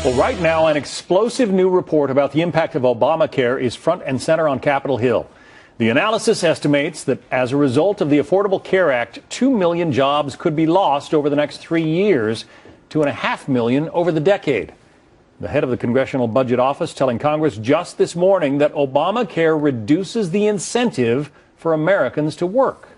Well, right now, an explosive new report about the impact of Obamacare is front and center on Capitol Hill. The analysis estimates that as a result of the Affordable Care Act, 2 million jobs could be lost over the next 3 years, 2.5 million over the decade. The head of the Congressional Budget Office telling Congress just this morning that Obamacare reduces the incentive for Americans to work.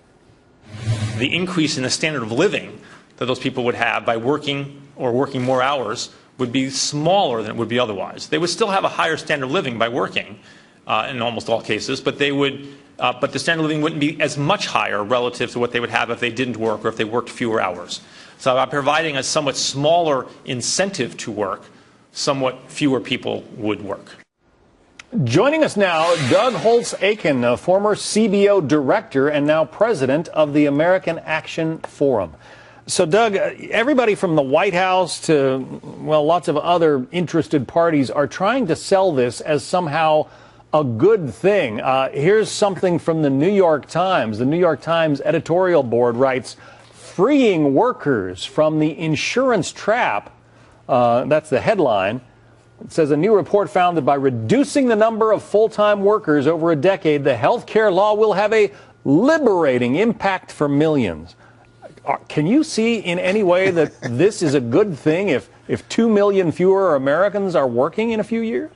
The increase in the standard of living that those people would have by working or working more hours would be smaller than it would be otherwise. They would still have a higher standard of living by working in almost all cases, but they would, but the standard of living wouldn't be as much higher relative to what they would have if they didn't work or if they worked fewer hours. So by providing a somewhat smaller incentive to work, somewhat fewer people would work. Joining us now, Doug Holtz-Eakin, a former CBO director and now president of the American Action Forum. So, Doug, everybody from the White House to, well, lots of other interested parties are trying to sell this as somehow a good thing. Here's something from the New York Times. The New York Times editorial board writes, freeing workers from the insurance trap. That's the headline. It says a new report found that by reducing the number of full-time workers over a decade, the health care law will have a liberating impact for millions. Can you see in any way that this is a good thing if 2 million fewer Americans are working in a few years?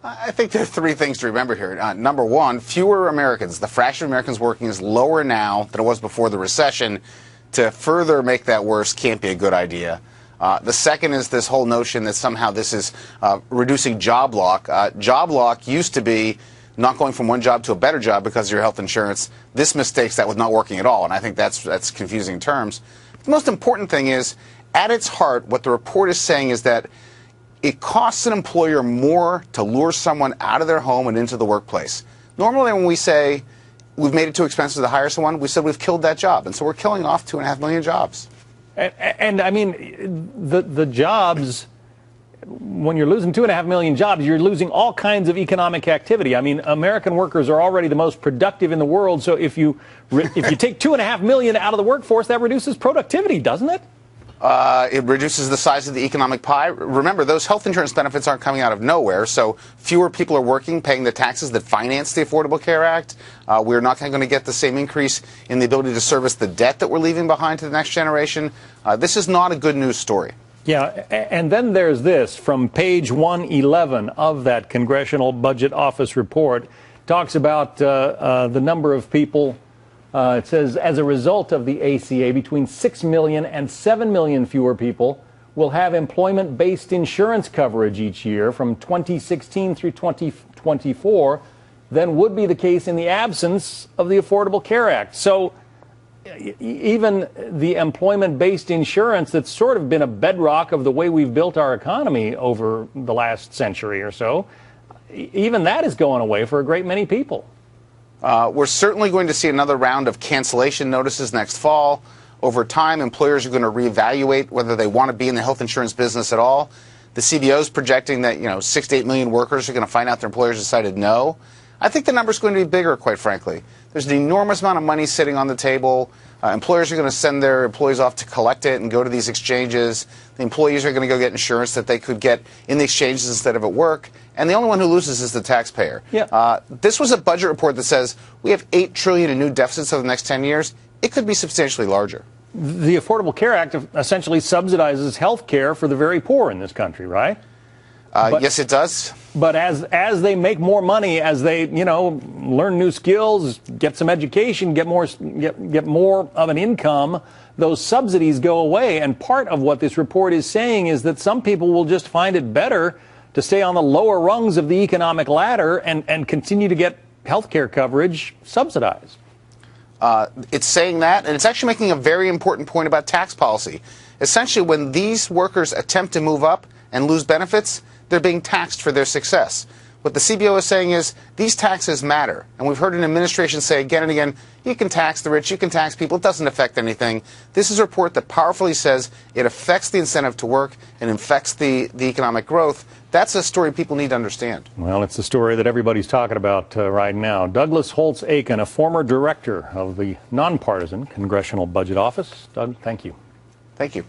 I think there are three things to remember here. Number one, fewer Americans. The fraction of Americans working is lower now than it was before the recession. To further make that worse can't be a good idea. The second is this whole notion that somehow this is reducing job lock. Job lock used to be not going from one job to a better job because of your health insurance. This mistakes that with not working at all, and I think that's confusing terms. The most important thing is, at its heart, what the report is saying is that it costs an employer more to lure someone out of their home and into the workplace. Normally when we say we've made it too expensive to hire someone, we said we've killed that job, and so we're killing off 2.5 million jobs. And I mean, the jobs, when you're losing 2.5 million jobs, you're losing all kinds of economic activity. I mean, American workers are already the most productive in the world. So if you take 2.5 million out of the workforce, that reduces productivity, doesn't it? It reduces the size of the economic pie. Remember, those health insurance benefits aren't coming out of nowhere. So fewer people are working, paying the taxes that finance the Affordable Care Act. We're not going to get the same increase in the ability to service the debt that we're leaving behind to the next generation. This is not a good news story. Yeah, and then there's this from page 111 of that Congressional Budget Office report. Talks about the number of people. It says, as a result of the ACA, between 6 million and 7 million fewer people will have employment-based insurance coverage each year from 2016 through 2024 than would be the case in the absence of the Affordable Care Act. So even the employment-based insurance that's sort of been a bedrock of the way we've built our economy over the last century or so, even that is going away for a great many people. We're certainly going to see another round of cancellation notices next fall. Over time, employers are going to reevaluate whether they want to be in the health insurance business at all. The CBO is projecting that 6 to 8 million workers are going to find out their employers decided no. I think the number is going to be bigger, quite frankly. There's an enormous amount of money sitting on the table. Employers are going to send their employees off to collect it and go to these exchanges. The employees are going to go get insurance that they could get in the exchanges instead of at work. And the only one who loses is the taxpayer. Yeah. This was a budget report that says we have $8 trillion in new deficits over the next 10 years. It could be substantially larger. The Affordable Care Act essentially subsidizes health care for the very poor in this country, right? Yes, it does. But as they make more money, as they learn new skills, get some education, get more of an income, those subsidies go away. And part of what this report is saying is that some people will just find it better to stay on the lower rungs of the economic ladder and continue to get health care coverage subsidized. It's saying that, and it's actually making a very important point about tax policy. Essentially, when these workers attempt to move up and lose benefits, they're being taxed for their success. What the CBO is saying is these taxes matter. And we've heard an administration say again and again, you can tax the rich, you can tax people, it doesn't affect anything. This is a report that powerfully says it affects the incentive to work and affects the economic growth. That's a story people need to understand. Well, it's the story that everybody's talking about right now. Douglas Holtz-Eakin, a former director of the nonpartisan Congressional Budget Office. Doug, thank you. Thank you.